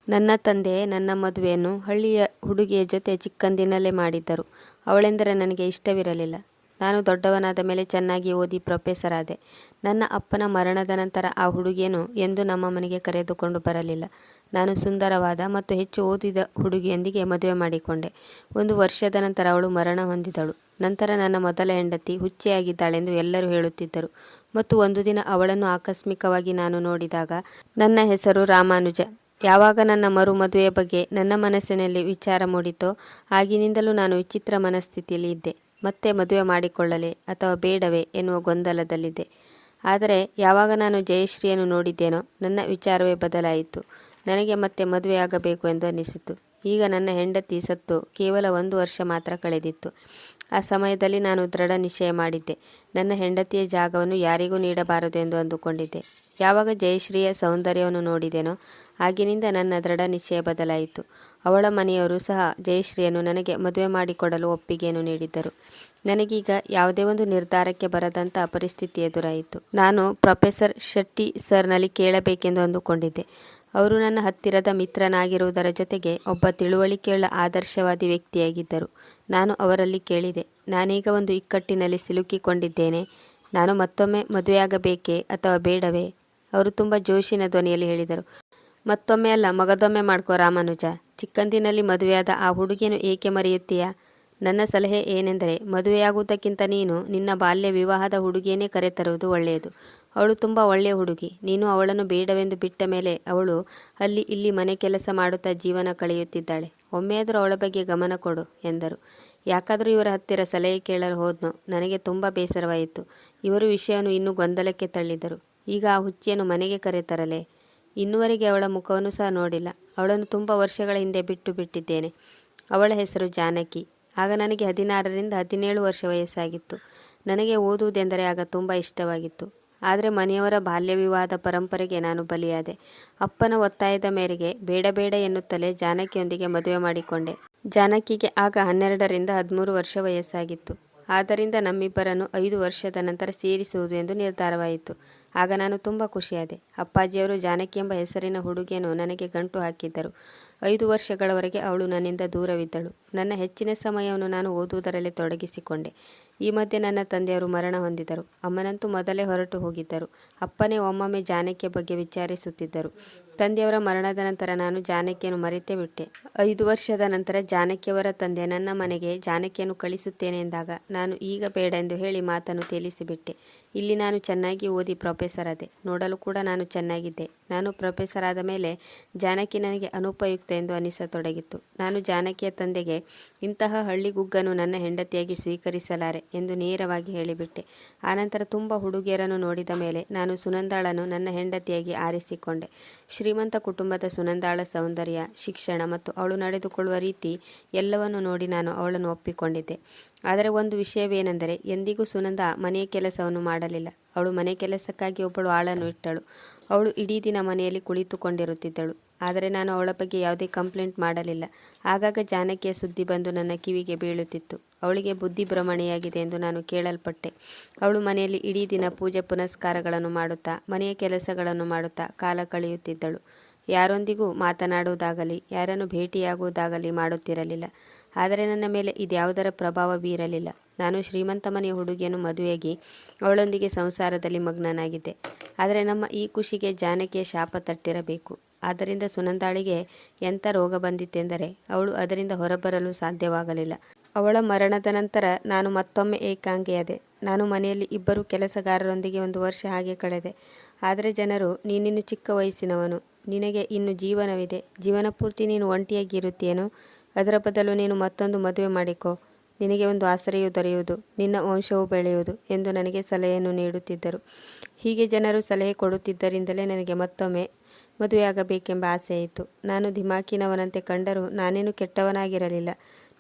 ನನ್ನ ತಂದೆ ನನ್ನ ಮದುವೆಯನ್ನು ಹಳ್ಳಿಯ ಹುಡುಗಿಯ ಜೊತೆ ಚಿಕ್ಕಂದಿನಲ್ಲೇ ಮಾಡಿದ್ದರು. ಅವಳೆಂದರೆ ನನಗೆ ಇಷ್ಟವಿರಲಿಲ್ಲ. ನಾನು ದೊಡ್ಡವನಾದ ಮೇಲೆ ಚೆನ್ನಾಗಿ ಓದಿ ಪ್ರೊಫೆಸರ್ ಆದೆ. ನನ್ನ ಅಪ್ಪನ ಮರಣದ ನಂತರ ಆ ಹುಡುಗಿಯನ್ನು ಎಂದೂ ನಮ್ಮ ಮನೆಗೆ ಕರೆದುಕೊಂಡು ಬರಲಿಲ್ಲ. ನಾನು ಸುಂದರವಾದ ಮತ್ತು ಹೆಚ್ಚು ಓದಿದ ಹುಡುಗಿಯೊಂದಿಗೆ ಮದುವೆ ಮಾಡಿಕೊಂಡೆ. 1 ವರ್ಷದ ನಂತರ ಅವಳು ಮರಣ ಹೊಂದಿದಳು. ನಂತರ ನನ್ನ ಮೊದಲ ಹೆಂಡತಿ ಹುಚ್ಚೆಯಾಗಿದ್ದಾಳೆಂದು ಎಲ್ಲರೂ ಹೇಳುತ್ತಿದ್ದರು ಮತ್ತು ಒಂದು ದಿನ ಅವಳನ್ನು ಆಕಸ್ಮಿಕವಾಗಿ ನಾನು ನೋಡಿದಾಗ ನನ್ನ ಹೆಸರು ರಾಮಾನುಜ. ಯಾವಾಗ ನನ್ನ ಮರು ಮದುವೆಯ ಬಗ್ಗೆ ನನ್ನ ಮನಸ್ಸಿನಲ್ಲಿ ವಿಚಾರ ಮೂಡಿತೋ ಆಗಿನಿಂದಲೂ ನಾನು ವಿಚಿತ್ರ ಮನಸ್ಥಿತಿಯಲ್ಲಿ ಇದ್ದೆ. ಮತ್ತೆ ಮದುವೆ ಮಾಡಿಕೊಳ್ಳಲೇ ಅಥವಾ ಬೇಡವೇ ಎನ್ನುವ ಗೊಂದಲದಲ್ಲಿದ್ದೆ. ಆದರೆ ಯಾವಾಗ ನಾನು ಜಯಶ್ರೀಯನ್ನು ನೋಡಿದ್ದೇನೋ ನನ್ನ ವಿಚಾರವೇ ಬದಲಾಯಿತು. ನನಗೆ ಮತ್ತೆ ಮದುವೆಯಾಗಬೇಕು ಎಂದು ಅನ್ನಿಸಿತು. ಈಗ ನನ್ನ ಹೆಂಡತಿ ಸತ್ತು ಕೇವಲ 1 ವರ್ಷ ಮಾತ್ರ ಕಳೆದಿತ್ತು. ಆ ಸಮಯದಲ್ಲಿ ನಾನು ದೃಢ ನಿಶ್ಚಯ ಮಾಡಿದ್ದೆ. ನನ್ನ ಹೆಂಡತಿಯ ಜಾಗವನ್ನು ಯಾರಿಗೂ ನೀಡಬಾರದು ಎಂದು ಅಂದುಕೊಂಡಿದ್ದೆ. ಯಾವಾಗ ಜಯಶ್ರೀಯ ಸೌಂದರ್ಯವನ್ನು ನೋಡಿದೆನೋ ಆಗಿನಿಂದ ನನ್ನ ದೃಢ ನಿಶ್ಚಯ ಬದಲಾಯಿತು. ಅವಳ ಮನೆಯವರು ಸಹ ಜಯಶ್ರೀಯನ್ನು ನನಗೆ ಮದುವೆ ಮಾಡಿಕೊಡಲು ಒಪ್ಪಿಗೆಯನ್ನು ನೀಡಿದ್ದರು. ನನಗೀಗ ಯಾವುದೇ ಒಂದು ನಿರ್ಧಾರಕ್ಕೆ ಬರದಂಥ ಪರಿಸ್ಥಿತಿ ಎದುರಾಯಿತು. ನಾನು ಪ್ರೊಫೆಸರ್ ಶೆಟ್ಟಿ ಸರ್ನಲ್ಲಿ ಕೇಳಬೇಕೆಂದು ಅಂದುಕೊಂಡಿದ್ದೆ. ಅವರು ನನ್ನ ಹತ್ತಿರದ ಮಿತ್ರನಾಗಿರುವುದರ ಜೊತೆಗೆ ಒಬ್ಬ ತಿಳುವಳಿಕೆಯುಳ್ಳ ಆದರ್ಶವಾದಿ ವ್ಯಕ್ತಿಯಾಗಿದ್ದರು. ನಾನು ಅವರಲ್ಲಿ ಕೇಳಿದೆ, ನಾನೀಗ ಒಂದು ಇಕ್ಕಟ್ಟಿನಲ್ಲಿ ಸಿಲುಕಿಕೊಂಡಿದ್ದೇನೆ. ನಾನು ಮತ್ತೊಮ್ಮೆ ಮದುವೆಯಾಗಬೇಕೇ ಅಥವಾ ಬೇಡವೇ? ಅವರು ತುಂಬ ಜೋಶಿನ ಧ್ವನಿಯಲ್ಲಿ ಹೇಳಿದರು, ಮತ್ತೊಮ್ಮೆ ಅಲ್ಲ, ಮಗದೊಮ್ಮೆ ಮಾಡ್ಕೋ ರಾಮಾನುಜ. ಚಿಕ್ಕಂದಿನಲ್ಲಿ ಮದುವೆಯಾದ ಆ ಹುಡುಗಿಯನ್ನು ಏಕೆ ಮರೆಯುತ್ತೀಯಾ? ನನ್ನ ಸಲಹೆ ಏನೆಂದರೆ, ಮದುವೆಯಾಗುವುದಕ್ಕಿಂತ ನೀನು ನಿನ್ನ ಬಾಲ್ಯ ವಿವಾಹದ ಹುಡುಗಿಯನ್ನೇ ಕರೆತರುವುದು ಒಳ್ಳೆಯದು. ಅವಳು ತುಂಬ ಒಳ್ಳೆಯ ಹುಡುಗಿ. ನೀನು ಅವಳನ್ನು ಬೇಡವೆಂದು ಬಿಟ್ಟ ಮೇಲೆ ಅವಳು ಅಲ್ಲಿ ಇಲ್ಲಿ ಮನೆ ಕೆಲಸ ಮಾಡುತ್ತಾ ಜೀವನ ಕಳೆಯುತ್ತಿದ್ದಾಳೆ. ಒಮ್ಮೆಯಾದರೂ ಅವಳ ಬಗ್ಗೆ ಗಮನ ಕೊಡು ಎಂದರು. ಯಾಕಾದರೂ ಇವರ ಹತ್ತಿರ ಸಲಹೆ ಕೇಳಲು ಹೋದ್ನೋ ನನಗೆ ತುಂಬ ಬೇಸರವಾಯಿತು. ಇವರು ವಿಷಯವನ್ನು ಇನ್ನೂ ಗೊಂದಲಕ್ಕೆ ತಳ್ಳಿದರು. ಈಗ ಆ ಹುಚ್ಚಿಯನ್ನು ಮನೆಗೆ ಕರೆತರಲೇ? ಇನ್ನುವರೆಗೆ ಅವಳ ಮುಖವನ್ನು ಸಹ ನೋಡಿಲ್ಲ. ಅವಳನ್ನು ತುಂಬ ವರ್ಷಗಳ ಹಿಂದೆ ಬಿಟ್ಟು ಬಿಟ್ಟಿದ್ದೇನೆ. ಅವಳ ಹೆಸರು ಜಾನಕಿ. ಆಗ ನನಗೆ 16ರಿಂದ 17 ವರ್ಷ ವಯಸ್ಸಾಗಿತ್ತು. ನನಗೆ ಓದುವುದೆಂದರೆ ಆಗ ತುಂಬ ಇಷ್ಟವಾಗಿತ್ತು. ಆದರೆ ಮನೆಯವರ ಬಾಲ್ಯ ವಿವಾಹದ ಪರಂಪರೆಗೆ ನಾನು ಬಲಿಯಾದೆ. ಅಪ್ಪನ ಒತ್ತಾಯದ ಮೇರೆಗೆ ಬೇಡ ಬೇಡ ಎನ್ನುತ್ತಲೇ ಜಾನಕಿಯೊಂದಿಗೆ ಮದುವೆ ಮಾಡಿಕೊಂಡೆ. ಜಾನಕಿಗೆ ಆಗ 12ರಿಂದ 13 ವರ್ಷ ವಯಸ್ಸಾಗಿತ್ತು. ಆದ್ದರಿಂದ ನಮ್ಮಿಬ್ಬರನ್ನು 5 ವರ್ಷದ ನಂತರ ಸೇರಿಸುವುದು ಎಂದು ನಿರ್ಧಾರವಾಯಿತು. ಆಗ ನಾನು ತುಂಬ ಖುಷಿಯಾದೆ. ಅಪ್ಪಾಜಿಯವರು ಜಾನಕಿ ಎಂಬ ಹೆಸರಿನ ಹುಡುಗಿಯನ್ನು ನನಗೆ ಗಂಟು ಹಾಕಿದ್ದರು. 5 ವರ್ಷಗಳವರೆಗೆ ಅವಳು ನನ್ನಿಂದ ದೂರವಿದ್ದಳು. ನನ್ನ ಹೆಚ್ಚಿನ ಸಮಯವನ್ನು ನಾನು ಓದುವುದರಲ್ಲೇ ತೊಡಗಿಸಿಕೊಂಡೆ. ಈ ಮಧ್ಯೆ ನನ್ನ ತಂದೆಯವರು ಮರಣ ಹೊಂದಿದರು. ಅಮ್ಮನಂತೂ ಮೊದಲೇ ಹೊರಟು ಹೋಗಿದ್ದರು. ಅಪ್ಪನೇ ಒಮ್ಮೊಮ್ಮೆ ಜಾನಕಿಯ ಬಗ್ಗೆ ವಿಚಾರಿಸುತ್ತಿದ್ದರು. ತಂದೆಯವರ ಮರಣದ ನಂತರ ನಾನು ಜಾನಕಿಯನ್ನು ಮರೆತೇ ಬಿಟ್ಟೆ. 5 ವರ್ಷದ ನಂತರ ಜಾನಕಿಯವರ ತಂದೆ ನನ್ನ ಮನೆಗೆ ಜಾನಕಿಯನ್ನು ಕಳಿಸುತ್ತೇನೆ ಎಂದಾಗ ನಾನು ಈಗ ಬೇಡ ಎಂದು ಹೇಳಿ ಮಾತನ್ನು ತೇಲಿಸಿಬಿಟ್ಟೆ. ಇಲ್ಲಿ ನಾನು ಚೆನ್ನಾಗಿ ಓದಿ ಪ್ರೊಫೆಸರ್ ಆದೆ. ನೋಡಲು ಕೂಡ ನಾನು ಚೆನ್ನಾಗಿದ್ದೆ. ನಾನು ಪ್ರೊಫೆಸರ್ ಆದ ಮೇಲೆ ಜಾನಕಿ ನನಗೆ ಅನುಪಯುಕ್ತ ಎಂದು ಅನಿಸತೊಡಗಿತ್ತು. ನಾನು ಜಾನಕಿಯ ತಂದೆಗೆ, ಇಂತಹ ಹಳ್ಳಿಗುಗ್ಗನ್ನು ನನ್ನ ಹೆಂಡತಿಯಾಗಿ ಸ್ವೀಕರಿಸಲಾರೆ ಎಂದು ನೇರವಾಗಿ ಹೇಳಿಬಿಟ್ಟೆ. ಆನಂತರ ತುಂಬ ಹುಡುಗಿಯರನ್ನು ನೋಡಿದ ಮೇಲೆ ನಾನು ಸುನಂದಾಳನ್ನು ನನ್ನ ಹೆಂಡತಿಯಾಗಿ ಆರಿಸಿಕೊಂಡೆ. ಶ್ರೀಮಂತ ಕುಟುಂಬದ ಸುನಂದಾಳ ಸೌಂದರ್ಯ, ಶಿಕ್ಷಣ ಮತ್ತು ಅವಳು ನಡೆದುಕೊಳ್ಳುವ ರೀತಿ ಎಲ್ಲವನ್ನು ನೋಡಿ ನಾನು ಅವಳನ್ನು ಒಪ್ಪಿಕೊಂಡಿದ್ದೆ. ಆದರೆ ಒಂದು ವಿಷಯವೇನೆಂದರೆ, ಎಂದಿಗೂ ಸುನಂದ ಮನೆಯ ಕೆಲಸವನ್ನು ಮಾಡಲಿಲ್ಲ. ಅವಳು ಮನೆ ಕೆಲಸಕ್ಕಾಗಿ ಒಬ್ಬಳು ಆಳನ್ನು ಇಟ್ಟಳು. ಅವಳು ಇಡೀ ದಿನ ಮನೆಯಲ್ಲಿ ಕುಳಿತುಕೊಂಡಿರುತ್ತಿದ್ದಳು. ಆದರೆ ನಾನು ಅವಳ ಬಗ್ಗೆ ಯಾವುದೇ ಕಂಪ್ಲೇಂಟ್ ಮಾಡಲಿಲ್ಲ. ಆಗಾಗ ಜಾನಕಿಯ ಸುದ್ದಿ ಬಂದು ನನ್ನ ಕಿವಿಗೆ ಬೀಳುತ್ತಿತ್ತು. ಅವಳಿಗೆ ಬುದ್ಧಿಭ್ರಮಣೆಯಾಗಿದೆ ಎಂದು ನಾನು ಕೇಳಲ್ಪಟ್ಟೆ. ಅವಳು ಮನೆಯಲ್ಲಿ ಇಡೀ ದಿನ ಪೂಜೆ ಪುನಸ್ಕಾರಗಳನ್ನು ಮಾಡುತ್ತಾ ಮನೆಯ ಕೆಲಸಗಳನ್ನು ಮಾಡುತ್ತಾ ಕಾಲ ಕಳೆಯುತ್ತಿದ್ದಳು. ಯಾರೊಂದಿಗೂ ಮಾತನಾಡುವುದಾಗಲಿ ಯಾರನ್ನು ಭೇಟಿಯಾಗುವುದಾಗಲಿ ಮಾಡುತ್ತಿರಲಿಲ್ಲ. ಆದರೆ ನನ್ನ ಮೇಲೆ ಇದ್ಯಾವುದರ ಪ್ರಭಾವ ಬೀರಲಿಲ್ಲ. ನಾನು ಶ್ರೀಮಂತ ಮನೆಯ ಹುಡುಗಿಯನ್ನು ಮದುವೆಯಾಗಿ ಅವಳೊಂದಿಗೆ ಸಂಸಾರದಲ್ಲಿ ಮಗ್ನನಾಗಿದ್ದೆ. ಆದರೆ ನಮ್ಮ ಈ ಖುಷಿಗೆ ಜಾನಕಿಯ ಶಾಪ ತಟ್ಟಿರಬೇಕು. ಆದ್ದರಿಂದ ಸುನಂದಾಳಿಗೆ ಎಂಥ ರೋಗ ಬಂದಿತ್ತೆಂದರೆ ಅವಳು ಅದರಿಂದ ಹೊರಬರಲು ಸಾಧ್ಯವಾಗಲಿಲ್ಲ. ಅವಳ ಮರಣದ ನಂತರ ನಾನು ಮತ್ತೊಮ್ಮೆ ಏಕಾಂಗಿಯಾದೆ. ನಾನು ಮನೆಯಲ್ಲಿ 2 ಕೆಲಸಗಾರರೊಂದಿಗೆ 1 ವರ್ಷ ಹಾಗೆ ಕಳೆದೆ. ಆದರೆ ಜನರು, ನೀನಿನ್ನು ಚಿಕ್ಕ ವಯಸ್ಸಿನವನು, ನಿನಗೆ ಇನ್ನು ಜೀವನವಿದೆ, ಜೀವನ ಪೂರ್ತಿ ನೀನು ಒಂಟಿಯಾಗಿ ಇರುತ್ತೇನೋ, ಅದರ ಬದಲು ನೀನು ಮತ್ತೊಂದು ಮದುವೆ ಮಾಡಿಕೋ, ನಿನಗೆ ಒಂದು ಆಸರೆಯು ದೊರೆಯುವುದು, ನಿನ್ನ ವಂಶವು ಬೆಳೆಯುವುದು ಎಂದು ನನಗೆ ಸಲಹೆಯನ್ನು ನೀಡುತ್ತಿದ್ದರು. ಹೀಗೆ ಜನರು ಸಲಹೆ ಕೊಡುತ್ತಿದ್ದರಿಂದಲೇ ನನಗೆ ಮತ್ತೊಮ್ಮೆ ಮದುವೆಯಾಗಬೇಕೆಂಬ ಆಸೆಯಾಯಿತು. ನಾನು ಧಿಮಾಕಿನವನಂತೆ ಕಂಡರೂ ನಾನೇನು ಕೆಟ್ಟವನಾಗಿರಲಿಲ್ಲ.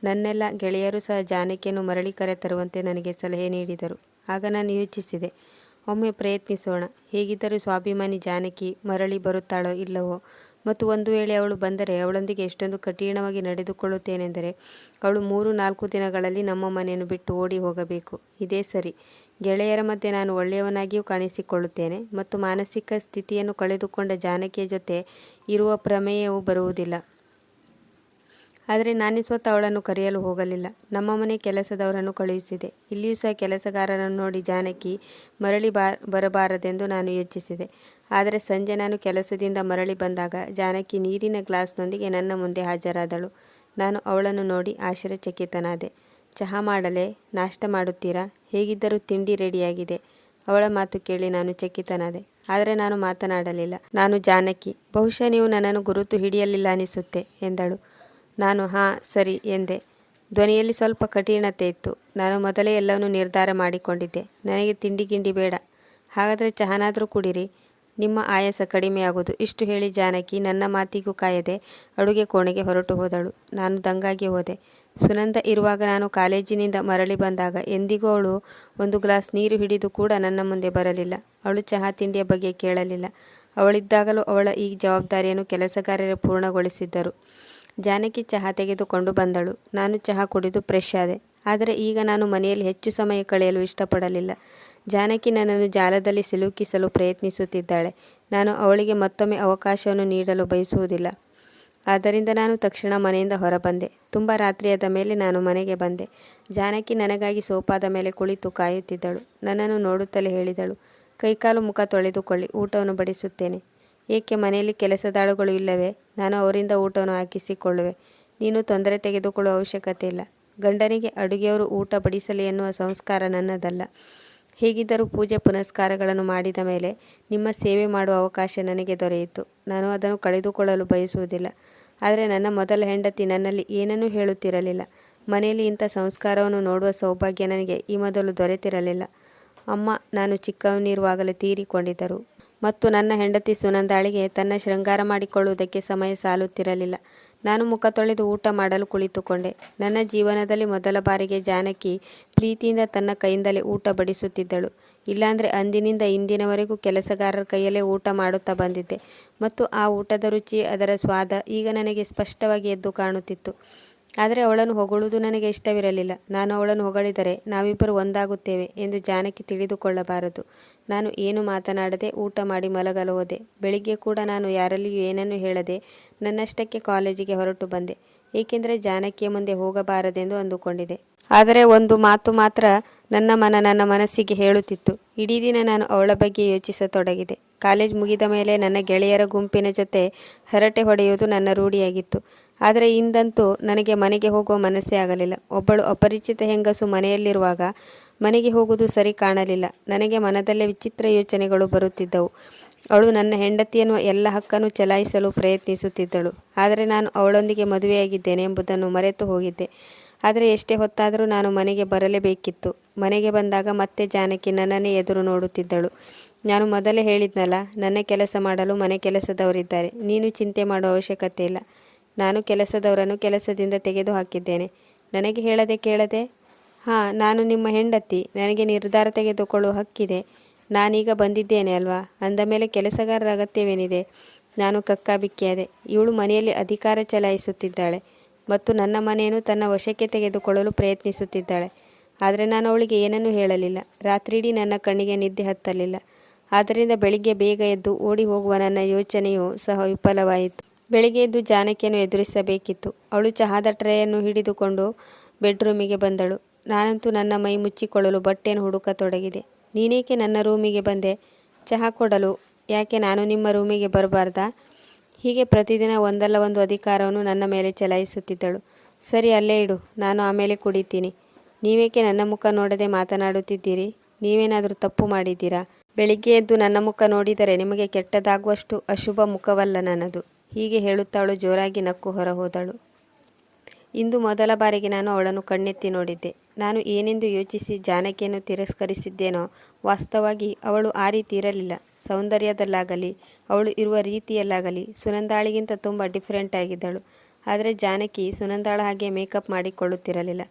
ನನ್ನೆಲ್ಲ ಗೆಳೆಯರು ಸಹ ಜಾನಕಿಯನ್ನು ಮರಳಿ ಕರೆತರುವಂತೆ ನನಗೆ ಸಲಹೆ ನೀಡಿದರು. ಆಗ ನಾನು ಯೋಚಿಸಿದೆ, ಒಮ್ಮೆ ಪ್ರಯತ್ನಿಸೋಣ. ಹೇಗಿದ್ದರೂ ಸ್ವಾಭಿಮಾನಿ ಜಾನಕಿ ಮರಳಿ ಬರುತ್ತಾಳೋ ಇಲ್ಲವೋ, ಮತ್ತು ಒಂದು ವೇಳೆ ಅವಳು ಬಂದರೆ ಅವಳೊಂದಿಗೆ ಎಷ್ಟೊಂದು ಕಠಿಣವಾಗಿ ನಡೆದುಕೊಳ್ಳುತ್ತೇನೆಂದರೆ ಅವಳು 3-4 ದಿನಗಳಲ್ಲಿ ನಮ್ಮ ಮನೆಯನ್ನು ಬಿಟ್ಟು ಓಡಿ ಹೋಗಬೇಕು. ಇದೇ ಸರಿ. ಗೆಳೆಯರ ಮಧ್ಯೆ ನಾನು ಒಳ್ಳೆಯವನಾಗಿಯೂ ಕಾಣಿಸಿಕೊಳ್ಳುತ್ತೇನೆ ಮತ್ತು ಮಾನಸಿಕ ಸ್ಥಿತಿಯನ್ನು ಕಳೆದುಕೊಂಡ ಜಾನಕಿಯ ಜೊತೆ ಇರುವ ಪ್ರಮೇಯವೂ ಬರುವುದಿಲ್ಲ. ಆದರೆ ನಾನೇ ಸ್ವತಃ ಅವಳನ್ನು ಕರೆಯಲು ಹೋಗಲಿಲ್ಲ. ನಮ್ಮ ಮನೆ ಕೆಲಸದವರನ್ನು ಕಳುಹಿಸಿದೆ. ಇಲ್ಲಿಯೂ ಸಹ ಕೆಲಸಗಾರರನ್ನು ನೋಡಿ ಜಾನಕಿ ಮರಳಿ ಬರಬಾರದೆಂದು ನಾನು ಯೋಚಿಸಿದೆ. ಆದರೆ ಸಂಜೆ ನಾನು ಕೆಲಸದಿಂದ ಮರಳಿ ಬಂದಾಗ ಜಾನಕಿ ನೀರಿನ ಗ್ಲಾಸ್ನೊಂದಿಗೆ ನನ್ನ ಮುಂದೆ ಹಾಜರಾದಳು. ನಾನು ಅವಳನ್ನು ನೋಡಿ ಆಶ್ಚರ್ಯಚಕಿತನಾದೆ. ಚಹಾ ಮಾಡಲೇ? ನಾಷ್ಟ ಮಾಡುತ್ತೀರಾ? ಹೇಗಿದ್ದರೂ ತಿಂಡಿ ರೆಡಿಯಾಗಿದೆ. ಅವಳ ಮಾತು ಕೇಳಿ ನಾನು ಚಕಿತನಾದೆ. ಆದರೆ ನಾನು ಮಾತನಾಡಲಿಲ್ಲ. ನಾನು ಜಾನಕಿ. ಬಹುಶಃ ನೀವು ನನ್ನನ್ನು ಗುರುತು ಹಿಡಿಯಲಿಲ್ಲ ಅನಿಸುತ್ತೆ ಎಂದಳು. ನಾನು ಹಾಂ ಸರಿ ಎಂದೆ. ಧ್ವನಿಯಲ್ಲಿ ಸ್ವಲ್ಪ ಕಠಿಣತೆ ಇತ್ತು. ನಾನು ಮೊದಲೇ ಎಲ್ಲವನ್ನೂ ನಿರ್ಧಾರ ಮಾಡಿಕೊಂಡಿದ್ದೆ. ನನಗೆ ತಿಂಡಿ ಗಿಂಡಿ ಬೇಡ. ಹಾಗಾದರೆ ಚಹಾನಾದರೂ ಕುಡಿರಿ, ನಿಮ್ಮ ಆಯಾಸ ಕಡಿಮೆಯಾಗುವುದು. ಇಷ್ಟು ಹೇಳಿ ಜಾನಕಿ ನನ್ನ ಮಾತಿಗೂ ಕಾಯದೆ ಅಡುಗೆ ಕೋಣೆಗೆ ಹೊರಟು ಹೋದಳು. ನಾನು ದಂಗಾಗಿ ಹೋದೆ. ಸುನಂದ ಇರುವಾಗ ನಾನು ಕಾಲೇಜಿನಿಂದ ಮರಳಿ ಬಂದಾಗ ಎಂದಿಗೂ ಅವಳು ಒಂದು ಗ್ಲಾಸ್ ನೀರು ಹಿಡಿದು ಕೂಡ ನನ್ನ ಮುಂದೆ ಬರಲಿಲ್ಲ. ಅವಳು ಚಹಾ ತಿಂಡಿಯ ಬಗ್ಗೆ ಕೇಳಲಿಲ್ಲ. ಅವಳಿದ್ದಾಗಲೂ ಅವಳ ಈ ಜವಾಬ್ದಾರಿಯನ್ನು ಕೆಲಸಗಾರರೇ ಪೂರ್ಣಗೊಳಿಸಿದ್ದರು. ಜಾನಕಿ ಚಹಾ ತೆಗೆದುಕೊಂಡು ಬಂದಳು. ನಾನು ಚಹಾ ಕುಡಿದು ಫ್ರೆಶ್ ಆದೆ. ಆದರೆ ಈಗ ನಾನು ಮನೆಯಲ್ಲಿ ಹೆಚ್ಚು ಸಮಯ ಕಳೆಯಲು ಇಷ್ಟಪಡಲಿಲ್ಲ. ಜಾನಕಿ ನನ್ನನ್ನು ಜಾಲದಲ್ಲಿ ಸಿಲುಕಿಸಲು ಪ್ರಯತ್ನಿಸುತ್ತಿದ್ದಾಳೆ. ನಾನು ಅವಳಿಗೆ ಮತ್ತೊಮ್ಮೆ ಅವಕಾಶವನ್ನು ನೀಡಲು ಬಯಸುವುದಿಲ್ಲ. ಆದ್ದರಿಂದ ನಾನು ತಕ್ಷಣ ಮನೆಯಿಂದ ಹೊರಬಂದೆ. ತುಂಬ ರಾತ್ರಿಯಾದ ಮೇಲೆ ನಾನು ಮನೆಗೆ ಬಂದೆ. ಜಾನಕಿ ನನಗಾಗಿ ಸೋಫಾದ ಮೇಲೆ ಕುಳಿತು ಕಾಯುತ್ತಿದ್ದಳು. ನನ್ನನ್ನು ನೋಡುತ್ತಲೇ ಹೇಳಿದಳು, ಕೈಕಾಲು ಮುಖ ತೊಳೆದುಕೊಳ್ಳಿ, ಊಟವನ್ನು ಬಡಿಸುತ್ತೇನೆ. ಏಕೆ, ಮನೆಯಲ್ಲಿ ಕೆಲಸದಾಳುಗಳು ಇಲ್ಲವೇ? ನಾನು ಅವರಿಂದ ಊಟವನ್ನು ಹಾಕಿಸಿಕೊಳ್ಳುವೆ. ನೀನು ತೊಂದರೆ ತೆಗೆದುಕೊಳ್ಳುವ ಅವಶ್ಯಕತೆ ಇಲ್ಲ. ಗಂಡನಿಗೆ ಅಡುಗೆಯವರು ಊಟ ಬಡಿಸಲಿ ಎನ್ನುವ ಸಂಸ್ಕಾರ ನನ್ನದಲ್ಲ. ಹೇಗಿದ್ದರೂ ಪೂಜೆ ಪುನಸ್ಕಾರಗಳನ್ನು ಮಾಡಿದ ಮೇಲೆ ನಿಮ್ಮ ಸೇವೆ ಮಾಡುವ ಅವಕಾಶ ನನಗೆ ದೊರೆಯಿತು. ನಾನು ಅದನ್ನು ಕಳೆದುಕೊಳ್ಳಲು ಬಯಸುವುದಿಲ್ಲ. ಆದರೆ ನನ್ನ ಮೊದಲ ಹೆಂಡತಿ ನನ್ನಲ್ಲಿ ಏನನ್ನೂ ಹೇಳುತ್ತಿರಲಿಲ್ಲ. ಮನೆಯಲ್ಲಿ ಇಂಥ ಸಂಸ್ಕಾರವನ್ನು ನೋಡುವ ಸೌಭಾಗ್ಯ ನನಗೆ ಈ ಮೊದಲು ದೊರೆತಿರಲಿಲ್ಲ. ಅಮ್ಮ ನಾನು ಚಿಕ್ಕವನಿರುವಾಗಲೇ ತೀರಿಕೊಂಡಿದ್ದರು ಮತ್ತು ನನ್ನ ಹೆಂಡತಿ ಸುನಂದಾಳಿಗೆ ತನ್ನ ಶೃಂಗಾರ ಮಾಡಿಕೊಳ್ಳುವುದಕ್ಕೆ ಸಮಯ ಸಾಲುತ್ತಿರಲಿಲ್ಲ. ನಾನು ಮುಖ ತೊಳೆದು ಊಟ ಮಾಡಲು ಕುಳಿತುಕೊಂಡೆ. ನನ್ನ ಜೀವನದಲ್ಲಿ ಮೊದಲ ಬಾರಿಗೆ ಜಾನಕಿ ಪ್ರೀತಿಯಿಂದ ತನ್ನ ಕೈಯಿಂದಲೇ ಊಟ ಬಡಿಸುತ್ತಿದ್ದಳು. ಇಲ್ಲಾಂದರೆ ಅಂದಿನಿಂದ ಇಂದಿನವರೆಗೂ ಕೆಲಸಗಾರರ ಕೈಯಲ್ಲೇ ಊಟ ಮಾಡುತ್ತಾ ಬಂದಿದ್ದೆ ಮತ್ತು ಆ ಊಟದ ರುಚಿ, ಅದರ ಸ್ವಾದ ಈಗ ನನಗೆ ಸ್ಪಷ್ಟವಾಗಿ ಎದ್ದು ಕಾಣುತ್ತಿತ್ತು. ಆದರೆ ಅವಳನ್ನು ಹೊಗಳುವುದು ನನಗೆ ಇಷ್ಟವಿರಲಿಲ್ಲ. ನಾನು ಅವಳನ್ನು ಹೊಗಳಿದರೆ ನಾವಿಬ್ಬರು ಒಂದಾಗುತ್ತೇವೆ ಎಂದು ಜಾನಕಿ ತಿಳಿದುಕೊಳ್ಳಬಾರದು. ನಾನು ಏನು ಮಾತನಾಡದೆ ಊಟ ಮಾಡಿ ಮಲಗಲು ಹೋದೆ. ಬೆಳಿಗ್ಗೆ ಕೂಡ ನಾನು ಯಾರಲ್ಲಿಯೂ ಏನನ್ನೂ ಹೇಳದೆ ನನ್ನಷ್ಟಕ್ಕೆ ಕಾಲೇಜಿಗೆ ಹೊರಟು ಬಂದೆ. ಏಕೆಂದರೆ ಜಾನಕಿಯ ಮುಂದೆ ಹೋಗಬಾರದೆಂದು ಅಂದುಕೊಂಡಿದ್ದೆ. ಆದರೆ ಒಂದು ಮಾತು ಮಾತ್ರ ನನ್ನ ಮನಸ್ಸಿಗೆ ಹೇಳುತ್ತಿತ್ತು. ಇಡೀ ದಿನ ನಾನು ಅವಳ ಬಗ್ಗೆ ಯೋಚಿಸತೊಡಗಿದೆ. ಕಾಲೇಜ್ ಮುಗಿದ ಮೇಲೆ ನನ್ನ ಗೆಳೆಯರ ಗುಂಪಿನ ಜೊತೆ ಹರಟೆ ಹೊಡೆಯುವುದು ನನ್ನ ರೂಢಿಯಾಗಿತ್ತು. ಆದರೆ ಇಂದಂತೂ ನನಗೆ ಮನೆಗೆ ಹೋಗುವ ಮನಸ್ಸೇ ಆಗಲಿಲ್ಲ. ಒಬ್ಬಳು ಅಪರಿಚಿತ ಹೆಂಗಸು ಮನೆಯಲ್ಲಿರುವಾಗ ಮನೆಗೆ ಹೋಗುವುದು ಸರಿ ಕಾಣಲಿಲ್ಲ. ನನಗೆ ಮನದಲ್ಲೇ ವಿಚಿತ್ರ ಯೋಚನೆಗಳು ಬರುತ್ತಿದ್ದವು. ಅವಳು ನನ್ನ ಹೆಂಡತಿ ಎನ್ನುವ ಎಲ್ಲ ಹಕ್ಕನ್ನು ಚಲಾಯಿಸಲು ಪ್ರಯತ್ನಿಸುತ್ತಿದ್ದಳು. ಆದರೆ ನಾನು ಅವಳೊಂದಿಗೆ ಮದುವೆಯಾಗಿದ್ದೇನೆ ಎಂಬುದನ್ನು ಮರೆತು ಹೋಗಿದ್ದೆ. ಆದರೆ ಎಷ್ಟೇ ಹೊತ್ತಾದರೂ ನಾನು ಮನೆಗೆ ಬರಲೇಬೇಕಿತ್ತು. ಮನೆಗೆ ಬಂದಾಗ ಮತ್ತೆ ಜಾನಕಿ ನನ್ನನ್ನೇ ಎದುರು ನೋಡುತ್ತಿದ್ದಳು. ನಾನು ಮೊದಲೇ ಹೇಳಿದ್ನಲ್ಲ, ನನ್ನ ಕೆಲಸ ಮಾಡಲು ಮನೆ ಕೆಲಸದವರಿದ್ದಾರೆ. ನೀನು ಚಿಂತೆ ಮಾಡುವ ಅವಶ್ಯಕತೆ ಇಲ್ಲ. ನಾನು ಕೆಲಸದವರನ್ನು ಕೆಲಸದಿಂದ ತೆಗೆದು ಹಾಕಿದ್ದೇನೆ. ನನಗೆ ಹೇಳದೆ ಕೇಳದೆ? ಹಾಂ, ನಾನು ನಿಮ್ಮ ಹೆಂಡತಿ. ನನಗೆ ನಿರ್ಧಾರ ತೆಗೆದುಕೊಳ್ಳುವ ಹಕ್ಕಿದೆ. ನಾನೀಗ ಬಂದಿದ್ದೇನೆ ಅಲ್ವಾ? ಅಂದ ಮೇಲೆ ಕೆಲಸಗಾರರ ಅಗತ್ಯವೇನಿದೆ? ನಾನು ಕಕ್ಕಾಬಿಕ್ಕಿಯಾದೆ. ಇವಳು ಮನೆಯಲ್ಲಿ ಅಧಿಕಾರ ಚಲಾಯಿಸುತ್ತಿದ್ದಾಳೆ ಮತ್ತು ನನ್ನ ಮನೆಯನ್ನು ತನ್ನ ವಶಕ್ಕೆ ತೆಗೆದುಕೊಳ್ಳಲು ಪ್ರಯತ್ನಿಸುತ್ತಿದ್ದಾಳೆ. ಆದರೆ ನಾನು ಅವಳಿಗೆ ಏನನ್ನೂ ಹೇಳಲಿಲ್ಲ. ರಾತ್ರಿಯಿಡೀ ನನ್ನ ಕಣ್ಣಿಗೆ ನಿದ್ದೆ ಹತ್ತಲಿಲ್ಲ. ಆದ್ದರಿಂದ ಬೆಳಿಗ್ಗೆ ಬೇಗ ಎದ್ದು ಓಡಿ ಹೋಗುವ ನನ್ನ ಯೋಚನೆಯೂ ಸಹ ವಿಫಲವಾಯಿತು. ಬೆಳಿಗ್ಗೆ ಎದ್ದು ಜಾನಕಿಯನ್ನು ಎದುರಿಸಬೇಕಿತ್ತು. ಅವಳು ಚಹಾದ ಟ್ರೇಯನ್ನು ಹಿಡಿದುಕೊಂಡು ಬೆಡ್ರೂಮಿಗೆ ಬಂದಳು. ನಾನಂತೂ ನನ್ನ ಮೈ ಮುಚ್ಚಿಕೊಳ್ಳಲು ಬಟ್ಟೆಯನ್ನು ಹುಡುಕತೊಡಗಿದೆ. ನೀನೇಕೆ ನನ್ನ ರೂಮಿಗೆ ಬಂದೆ? ಚಹಾ ಕೊಡಲು. ಯಾಕೆ, ನಾನು ನಿಮ್ಮ ರೂಮಿಗೆ ಬರಬಾರ್ದಾ? ಹೀಗೆ ಪ್ರತಿದಿನ ಒಂದಲ್ಲ ಒಂದು ಅಧಿಕಾರವನ್ನು ನನ್ನ ಮೇಲೆ ಚಲಾಯಿಸುತ್ತಿದ್ದಳು. ಸರಿ, ಅಲ್ಲೇ ಇಡು, ನಾನು ಆಮೇಲೆ ಕುಡಿತೀನಿ. ನೀವೇಕೆ ನನ್ನ ಮುಖ ನೋಡದೆ ಮಾತನಾಡುತ್ತಿದ್ದೀರಿ? ನೀವೇನಾದರೂ ತಪ್ಪು ಮಾಡಿದ್ದೀರಾ? ಬೆಳಿಗ್ಗೆ ಎದ್ದು ನನ್ನ ಮುಖ ನೋಡಿದರೆ ನಿಮಗೆ ಕೆಟ್ಟದಾಗುವಷ್ಟು ಅಶುಭ ಮುಖವಲ್ಲ ನನ್ನದು. ಹೀಗೆ ಹೇಳುತ್ತಾ ಅವಳು ಜೋರಾಗಿ ನಕ್ಕು ಹೊರಹೋದಳು. ಇಂದು ಮೊದಲ ಬಾರಿಗೆ ನಾನು ಅವಳನ್ನು ಕಣ್ಣೆತ್ತಿ ನೋಡಿದ್ದೆ. ನಾನು ಏನೆಂದು ಯೋಚಿಸಿ ಜಾನಕಿಯನ್ನು ತಿರಸ್ಕರಿಸಿದ್ದೇನೋ, ವಾಸ್ತವವಾಗಿ ಅವಳು ಆ ರೀತಿ ಇರಲಿಲ್ಲ. ಸೌಂದರ್ಯದಲ್ಲಾಗಲಿ ಅವಳು ಇರುವ ರೀತಿಯಲ್ಲಾಗಲಿ ಸುನಂದಾಳಿಗಿಂತ ತುಂಬ ಡಿಫರೆಂಟ್ ಆಗಿದ್ದಳು. ಆದರೆ ಜಾನಕಿ ಸುನಂದಾಳ ಹಾಗೆ ಮೇಕಪ್ ಮಾಡಿಕೊಳ್ಳುತ್ತಿರಲಿಲ್ಲ.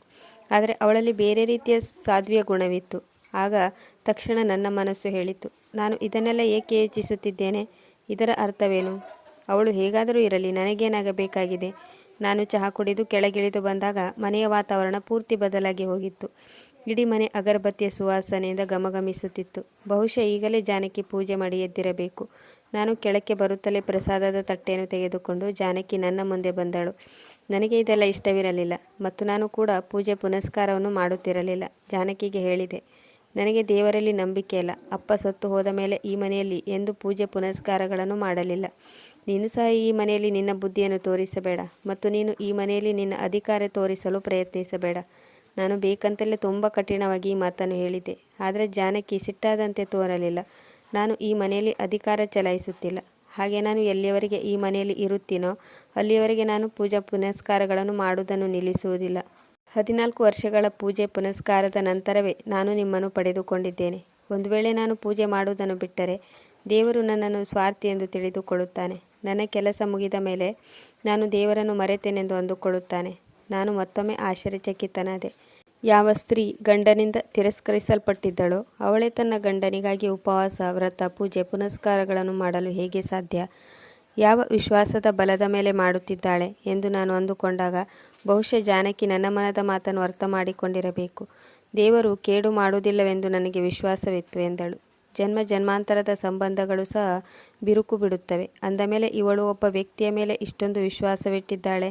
ಆದರೆ ಅವಳಲ್ಲಿ ಬೇರೆ ರೀತಿಯ ಸಾಧ್ವಿಯ ಗುಣವಿತ್ತು. ಆಗ ತಕ್ಷಣ ನನ್ನ ಮನಸ್ಸು ಹೇಳಿತು, ನಾನು ಇದನ್ನೆಲ್ಲ ಏಕೆ ಯೋಚಿಸುತ್ತಿದ್ದೇನೆ? ಇದರ ಅರ್ಥವೇನು? ಅವಳು ಹೇಗಾದರೂ ಇರಲಿ, ನನಗೇನಾಗಬೇಕಾಗಿದೆ? ನಾನು ಚಹಾ ಕುಡಿದು ಕೆಳಗಿಳಿದು ಬಂದಾಗ ಮನೆಯ ವಾತಾವರಣ ಪೂರ್ತಿ ಬದಲಾಗಿ ಹೋಗಿತ್ತು. ಇಡೀ ಮನೆ ಅಗರಬತ್ತಿಯ ಸುವಾಸನೆಯಿಂದ ಘಮಘಮಿಸುತ್ತಿತ್ತು. ಬಹುಶಃ ಈಗಲೇ ಜಾನಕಿ ಪೂಜೆ ಮಾಡಿ ಎದ್ದಿರಬೇಕು. ನಾನು ಕೆಳಕ್ಕೆ ಬರುತ್ತಲೇ ಪ್ರಸಾದದ ತಟ್ಟೆಯನ್ನು ತೆಗೆದುಕೊಂಡು ಜಾನಕಿ ನನ್ನ ಮುಂದೆ ಬಂದಳು. ನನಗೆ ಇದೆಲ್ಲ ಇಷ್ಟವಿರಲಿಲ್ಲ ಮತ್ತು ನಾನು ಕೂಡ ಪೂಜೆ ಪುನಸ್ಕಾರವನ್ನು ಮಾಡುತ್ತಿರಲಿಲ್ಲ. ಜಾನಕಿಗೆ ಹೇಳಿದೆ, ನನಗೆ ದೇವರಲ್ಲಿ ನಂಬಿಕೆ ಇಲ್ಲ. ಅಪ್ಪ ಸತ್ತು ಹೋದ ಮೇಲೆ ಈ ಮನೆಯಲ್ಲಿ ಎಂದು ಪೂಜೆ ಪುನಸ್ಕಾರಗಳನ್ನು ಮಾಡಲಿಲ್ಲ. ನೀನು ಸಹ ಈ ಮನೆಯಲ್ಲಿ ನಿನ್ನ ಬುದ್ಧಿಯನ್ನು ತೋರಿಸಬೇಡ ಮತ್ತು ನೀನು ಈ ಮನೆಯಲ್ಲಿ ನಿನ್ನ ಅಧಿಕಾರ ತೋರಿಸಲು ಪ್ರಯತ್ನಿಸಬೇಡ. ನಾನು ಬೇಕಂತಲೇ ತುಂಬ ಕಠಿಣವಾಗಿ ಈ ಮಾತನ್ನು ಹೇಳಿದ್ದೆ. ಆದರೆ ಜಾನಕಿ ಸಿಟ್ಟಾದಂತೆ ತೋರಲಿಲ್ಲ. ನಾನು ಈ ಮನೆಯಲ್ಲಿ ಅಧಿಕಾರ ಚಲಾಯಿಸುತ್ತಿಲ್ಲ. ಹಾಗೆ ನಾನು ಎಲ್ಲಿಯವರೆಗೆ ಈ ಮನೆಯಲ್ಲಿ ಇರುತ್ತೀನೋ ಅಲ್ಲಿಯವರೆಗೆ ನಾನು ಪೂಜಾ ಪುನಸ್ಕಾರಗಳನ್ನು ಮಾಡುವುದನ್ನು ನಿಲ್ಲಿಸುವುದಿಲ್ಲ. 14 ವರ್ಷಗಳ ಪೂಜೆ ಪುನಸ್ಕಾರದ ನಂತರವೇ ನಾನು ನಿಮ್ಮನ್ನು ಪಡೆದುಕೊಂಡಿದ್ದೇನೆ. ಒಂದು ವೇಳೆ ನಾನು ಪೂಜೆ ಮಾಡುವುದನ್ನು ಬಿಟ್ಟರೆ ದೇವರು ನನ್ನನ್ನು ಸ್ವಾರ್ಥಿ ಎಂದು ತಿಳಿದುಕೊಳ್ಳುತ್ತಾನೆ. ನನ್ನ ಕೆಲಸ ಮುಗಿದ ಮೇಲೆ ನಾನು ದೇವರನ್ನು ಮರೆತೇನೆಂದು ಅಂದುಕೊಳ್ಳುತ್ತಾನೆ. ನಾನು ಮತ್ತೊಮ್ಮೆ ಆಶ್ಚರ್ಯಚಕಿತನಾದೆ. ಯಾವ ಸ್ತ್ರೀ ಗಂಡನಿಂದ ತಿರಸ್ಕರಿಸಲ್ಪಟ್ಟಿದ್ದಳೋ ಅವಳೇ ತನ್ನ ಗಂಡನಿಗಾಗಿ ಉಪವಾಸ, ವ್ರತ, ಪೂಜೆ ಪುನಸ್ಕಾರಗಳನ್ನು ಮಾಡಲು ಹೇಗೆ ಸಾಧ್ಯ? ಯಾವ ವಿಶ್ವಾಸದ ಬಲದ ಮೇಲೆ ಮಾಡುತ್ತಿದ್ದಾಳೆ ಎಂದು ನಾನು ಅಂದುಕೊಂಡಾಗ ಬಹುಶಃ ಜಾನಕಿ ನನ್ನ ಮನದ ಮಾತನ್ನು ಅರ್ಥ ಮಾಡಿಕೊಂಡಿರಬೇಕು. ದೇವರು ಕೇಡು ಮಾಡುವುದಿಲ್ಲವೆಂದು ನನಗೆ ವಿಶ್ವಾಸವಿತ್ತು ಎಂದಳು. ಜನ್ಮ ಜನ್ಮಾಂತರದ ಸಂಬಂಧಗಳು ಸಹ ಬಿರುಕು ಬಿಡುತ್ತವೆ. ಅಂದಮೇಲೆ ಇವಳು ಒಬ್ಬ ವ್ಯಕ್ತಿಯ ಮೇಲೆ ಇಷ್ಟೊಂದು ವಿಶ್ವಾಸವಿಟ್ಟಿದ್ದಾಳೆ.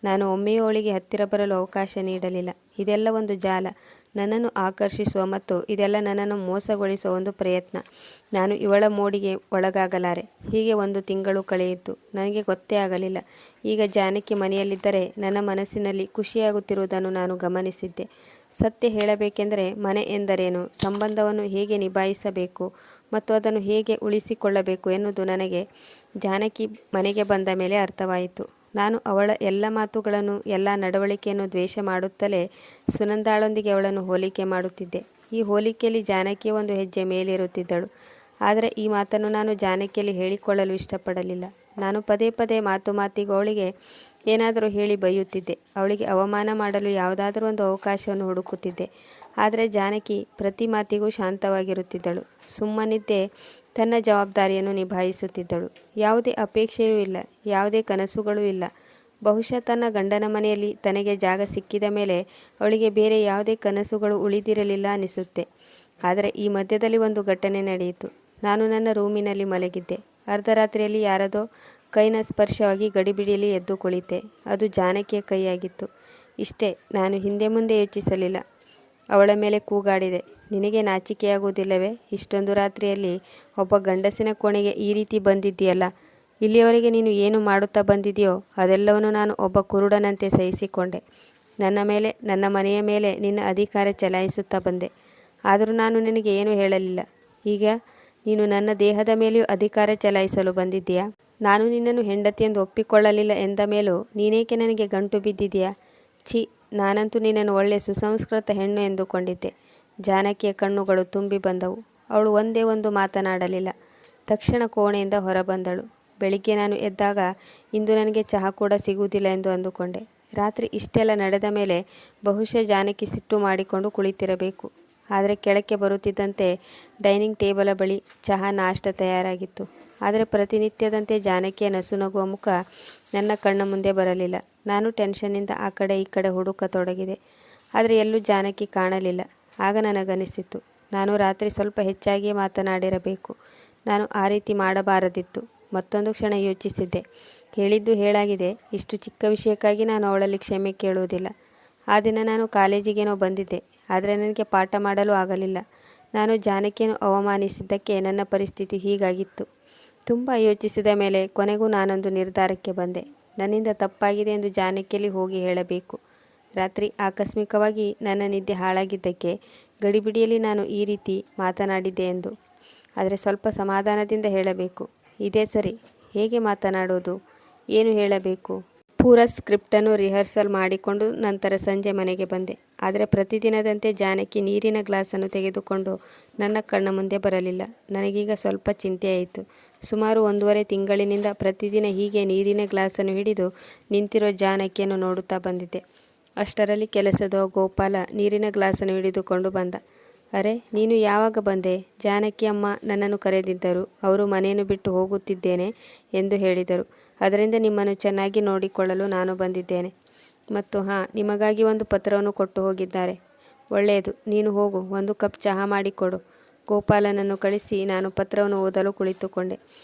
ನಾನು ಒಮ್ಮೆಯೂ ಅವಳಿಗೆ ಹತ್ತಿರ ಬರಲು ಅವಕಾಶ ನೀಡಲಿಲ್ಲ. ಇದೆಲ್ಲ ಒಂದು ಜಾಲ, ನನ್ನನ್ನು ಆಕರ್ಷಿಸುವ ಮತ್ತು ಇದೆಲ್ಲ ನನ್ನನ್ನು ಮೋಸಗೊಳಿಸುವ ಒಂದು ಪ್ರಯತ್ನ. ನಾನು ಇವಳ ಮೋಡಿಗೆ ಒಳಗಾಗಲಾರೆ. ಹೀಗೆ 1 ತಿಂಗಳು ಕಳೆಯಿತು. ನನಗೆ ಗೊತ್ತೇ ಆಗಲಿಲ್ಲ. ಈಗ ಜಾನಕಿ ಮನೆಯಲ್ಲಿದ್ದರೆ ನನ್ನ ಮನಸ್ಸಿನಲ್ಲಿ ಖುಷಿಯಾಗುತ್ತಿರುವುದನ್ನು ನಾನು ಗಮನಿಸಿದ್ದೆ. ಸತ್ಯ ಹೇಳಬೇಕೆಂದರೆ ಮನೆ ಎಂದರೇನು, ಸಂಬಂಧವನ್ನು ಹೇಗೆ ನಿಭಾಯಿಸಬೇಕು ಮತ್ತು ಅದನ್ನು ಹೇಗೆ ಉಳಿಸಿಕೊಳ್ಳಬೇಕು ಎನ್ನುವುದು ನನಗೆ ಜಾನಕಿ ಮನೆಗೆ ಬಂದ ಮೇಲೆ ಅರ್ಥವಾಯಿತು. ನಾನು ಅವಳ ಎಲ್ಲ ಮಾತುಗಳನ್ನು, ಎಲ್ಲ ನಡವಳಿಕೆಯನ್ನು ದ್ವೇಷ ಮಾಡುತ್ತಲೇ ಸುನಂದಾಳೊಂದಿಗೆ ಅವಳನ್ನು ಹೋಲಿಕೆ ಮಾಡುತ್ತಿದ್ದೆ. ಈ ಹೋಲಿಕೆಯಲ್ಲಿ ಜಾನಕಿ ಒಂದು ಹೆಜ್ಜೆ ಮೇಲಿರುತ್ತಿದ್ದಳು. ಆದರೆ ಈ ಮಾತನ್ನು ನಾನು ಜಾನಕಿಯಲ್ಲಿ ಹೇಳಿಕೊಳ್ಳಲು ಇಷ್ಟಪಡಲಿಲ್ಲ. ನಾನು ಪದೇ ಪದೇ ಮಾತಿಗೂ ಅವಳಿಗೆ ಏನಾದರೂ ಹೇಳಿ ಬೈಯುತ್ತಿದ್ದೆ. ಅವಳಿಗೆ ಅವಮಾನ ಮಾಡಲು ಯಾವುದಾದರೂ ಒಂದು ಅವಕಾಶವನ್ನು ಹುಡುಕುತ್ತಿದ್ದೆ. ಆದರೆ ಜಾನಕಿ ಪ್ರತಿ ಮಾತಿಗೂ ಶಾಂತವಾಗಿರುತ್ತಿದ್ದಳು. ಸುಮ್ಮನಿದ್ದೇ ತನ್ನ ಜವಾಬ್ದಾರಿಯನ್ನು ನಿಭಾಯಿಸುತ್ತಿದ್ದಳು. ಯಾವುದೇ ಅಪೇಕ್ಷೆಯೂ ಇಲ್ಲ, ಯಾವುದೇ ಕನಸುಗಳೂ ಇಲ್ಲ. ಬಹುಶಃ ತನ್ನ ಗಂಡನ ಮನೆಯಲ್ಲಿ ತನಗೆ ಜಾಗ ಸಿಕ್ಕಿದ ಮೇಲೆ ಅವಳಿಗೆ ಬೇರೆ ಯಾವುದೇ ಕನಸುಗಳು ಉಳಿದಿರಲಿಲ್ಲ ಅನಿಸುತ್ತೆ. ಆದರೆ ಈ ಮಧ್ಯದಲ್ಲಿ ಒಂದು ಘಟನೆ ನಡೆಯಿತು. ನಾನು ನನ್ನ ರೂಮಿನಲ್ಲಿ ಮಲಗಿದ್ದೆ. ಅರ್ಧರಾತ್ರಿಯಲ್ಲಿ ಯಾರದೋ ಕೈನ ಸ್ಪರ್ಶವಾಗಿ ಗಡಿಬಿಡಿಯಲ್ಲಿ ಎದ್ದು ಕುಳಿತೆ. ಅದು ಜಾನಕಿಯ ಕೈಯಾಗಿತ್ತು. ಇಷ್ಟೇ, ನಾನು ಹಿಂದೆ ಮುಂದೆ ಯೋಚಿಸಲಿಲ್ಲ. ಅವಳ ಮೇಲೆ ಕೂಗಾಡಿದೆ, ನಿನಗೆ ನಾಚಿಕೆಯಾಗುವುದಿಲ್ಲವೇ? ಇಷ್ಟೊಂದು ರಾತ್ರಿಯಲ್ಲಿ ಒಬ್ಬ ಗಂಡಸಿನ ಕೋಣೆಗೆ ಈ ರೀತಿ ಬಂದಿದ್ದೀಯಲ್ಲ. ಇಲ್ಲಿಯವರೆಗೆ ನೀನು ಏನು ಮಾಡುತ್ತಾ ಬಂದಿದೆಯೋ ಅದೆಲ್ಲವನ್ನು ನಾನು ಒಬ್ಬ ಕುರುಡನಂತೆ ಸಹಿಸಿಕೊಂಡೆ. ನನ್ನ ಮೇಲೆ, ನನ್ನ ಮನೆಯ ಮೇಲೆ ನಿನ್ನ ಅಧಿಕಾರ ಚಲಾಯಿಸುತ್ತಾ ಬಂದೆ. ಆದರೂ ನಾನು ನಿನಗೆ ಏನೂ ಹೇಳಲಿಲ್ಲ. ಈಗ ನೀನು ನನ್ನ ದೇಹದ ಮೇಲೆಯೂ ಅಧಿಕಾರ ಚಲಾಯಿಸಲು ಬಂದಿದ್ದೀಯಾ? ನಾನು ನಿನ್ನನ್ನು ಹೆಂಡತಿಯೆಂದು ಒಪ್ಪಿಕೊಳ್ಳಲಿಲ್ಲ ಎಂದ ಮೇಲೂ ನೀನೇಕೆ ನನಗೆ ಗಂಟು ಬಿದ್ದಿದೆಯಾ? ಛೀ, ನಾನಂತೂ ನಿನ್ನನ್ನು ಒಳ್ಳೆ ಸುಸಂಸ್ಕೃತ ಹೆಣ್ಣು ಎಂದುಕೊಂಡಿದ್ದೆ. ಜಾನಕಿಯ ಕಣ್ಣುಗಳು ತುಂಬಿ ಬಂದವು. ಅವಳು ಒಂದೇ ಒಂದು ಮಾತನಾಡಲಿಲ್ಲ. ತಕ್ಷಣ ಕೋಣೆಯಿಂದ ಹೊರಬಂದಳು. ಬೆಳಿಗ್ಗೆ ನಾನು ಎದ್ದಾಗ ಇಂದು ನನಗೆ ಚಹಾ ಕೂಡ ಸಿಗುವುದಿಲ್ಲ ಎಂದು ಅಂದುಕೊಂಡೆ. ರಾತ್ರಿ ಇಷ್ಟೆಲ್ಲ ನಡೆದ ಮೇಲೆ ಬಹುಶಃ ಜಾನಕಿ ಸಿಟ್ಟು ಮಾಡಿಕೊಂಡು ಕುಳಿತಿರಬೇಕು. ಆದರೆ ಕೆಳಕ್ಕೆ ಬರುತ್ತಿದ್ದಂತೆ ಡೈನಿಂಗ್ ಟೇಬಲ ಬಳಿ ಚಹಾ, ನಾಷ್ಟ ತಯಾರಾಗಿತ್ತು. ಆದರೆ ಪ್ರತಿನಿತ್ಯದಂತೆ ಜಾನಕಿಯ ನಸುನಗುವ ಮುಖ ನನ್ನ ಕಣ್ಣ ಮುಂದೆ ಬರಲಿಲ್ಲ. ನಾನು ಟೆನ್ಷನ್ನಿಂದ ಆ ಕಡೆ ಈ ಕಡೆ ಹುಡುಕತೊಡಗಿದೆ. ಆದರೆ ಎಲ್ಲೂ ಜಾನಕಿ ಕಾಣಲಿಲ್ಲ. ಆಗ ನನಗನಿಸಿತು, ನಾನು ರಾತ್ರಿ ಸ್ವಲ್ಪ ಹೆಚ್ಚಾಗಿಯೇ ಮಾತನಾಡಿರಬೇಕು. ನಾನು ಆ ರೀತಿ ಮಾಡಬಾರದಿತ್ತು. ಮತ್ತೊಂದು ಕ್ಷಣ ಯೋಚಿಸಿದ್ದೆ. ಹೇಳಿದ್ದು ಹೇಳಾಗಿದೆ. ಇಷ್ಟು ಚಿಕ್ಕ ವಿಷಯಕ್ಕಾಗಿ ನಾನು ಅವಳಲ್ಲಿ ಕ್ಷಮೆ ಕೇಳುವುದಿಲ್ಲ. ಆ ದಿನ ನಾನು ಕಾಲೇಜಿಗೇನೋ ಬಂದಿದ್ದೆ. ಆದರೆ ನನಗೆ ಪಾಠ ಮಾಡಲು ಆಗಲಿಲ್ಲ. ನಾನು ಜಾನಕಿಯನ್ನು ಅವಮಾನಿಸಿದ್ದಕ್ಕೆ ನನ್ನ ಪರಿಸ್ಥಿತಿ ಹೀಗಾಗಿತ್ತು. ತುಂಬ ಯೋಚಿಸಿದ ಮೇಲೆ ಕೊನೆಗೂ ನಾನೊಂದು ನಿರ್ಧಾರಕ್ಕೆ ಬಂದೆ. ನನ್ನಿಂದ ತಪ್ಪಾಗಿದೆ ಎಂದು ಜಾನಕಿಯಲ್ಲಿ ಹೋಗಿ ಹೇಳಬೇಕು. ರಾತ್ರಿ ಆಕಸ್ಮಿಕವಾಗಿ ನನ್ನ ನಿದ್ದೆ ಹಾಳಾಗಿದ್ದಕ್ಕೆ ಗಡಿಬಿಡಿಯಲ್ಲಿ ನಾನು ಈ ರೀತಿ ಮಾತನಾಡಿದ್ದೆ ಎಂದು. ಆದರೆ ಸ್ವಲ್ಪ ಸಮಾಧಾನದಿಂದ ಹೇಳಬೇಕು. ಇದೇ ಸರಿ. ಹೇಗೆ ಮಾತನಾಡೋದು? ಏನು ಹೇಳಬೇಕು? ಪೂರ ಸ್ಕ್ರಿಪ್ಟನ್ನು ರಿಹರ್ಸಲ್ ಮಾಡಿಕೊಂಡು ನಂತರ ಸಂಜೆ ಮನೆಗೆ ಬಂದೆ. ಆದರೆ ಪ್ರತಿದಿನದಂತೆ ಜಾನಕಿ ನೀರಿನ ಗ್ಲಾಸನ್ನು ತೆಗೆದುಕೊಂಡು ನನ್ನ ಕಣ್ಣ ಮುಂದೆ ಬರಲಿಲ್ಲ. ನನಗೀಗ ಸ್ವಲ್ಪ ಚಿಂತೆಯಾಯಿತು. ಸುಮಾರು 1.5 ತಿಂಗಳಿನಿಂದ ಪ್ರತಿದಿನ ಹೀಗೆ ನೀರಿನ ಗ್ಲಾಸನ್ನು ಹಿಡಿದು ನಿಂತಿರೋ ಜಾನಕಿಯನ್ನು ನೋಡುತ್ತಾ ಬಂದಿದ್ದೆ. ಅಷ್ಟರಲ್ಲಿ ಕೆಲಸದ ಗೋಪಾಲ ನೀರಿನ ಗ್ಲಾಸನ್ನು ಹಿಡಿದುಕೊಂಡು ಬಂದ. ಅರೆ, ನೀನು ಯಾವಾಗ ಬಂದೆ? ಜಾನಕಿ ಅಮ್ಮ ನನ್ನನ್ನು ಕರೆದಿದ್ದರು. ಅವರು ಮನೆಯನ್ನು ಬಿಟ್ಟು ಹೋಗುತ್ತಿದ್ದೇನೆ ಎಂದು ಹೇಳಿದರು. ಅದರಿಂದ ನಿಮ್ಮನ್ನು ಚೆನ್ನಾಗಿ ನೋಡಿಕೊಳ್ಳಲು ನಾನು ಬಂದಿದ್ದೇನೆ. ಮತ್ತು ನಿಮಗಾಗಿ ಒಂದು ಪತ್ರವನ್ನು ಕೊಟ್ಟು ಹೋಗಿದ್ದಾರೆ. ಒಳ್ಳೆಯದು, ನೀನು ಹೋಗು, ಒಂದು ಕಪ್ ಚಹಾ ಮಾಡಿಕೊಡು. ಗೋಪಾಲನನ್ನು ಕಳಿಸಿ ನಾನು ಪತ್ರವನ್ನು ಓದಲು ಕುಳಿತುಕೊಂಡೆ.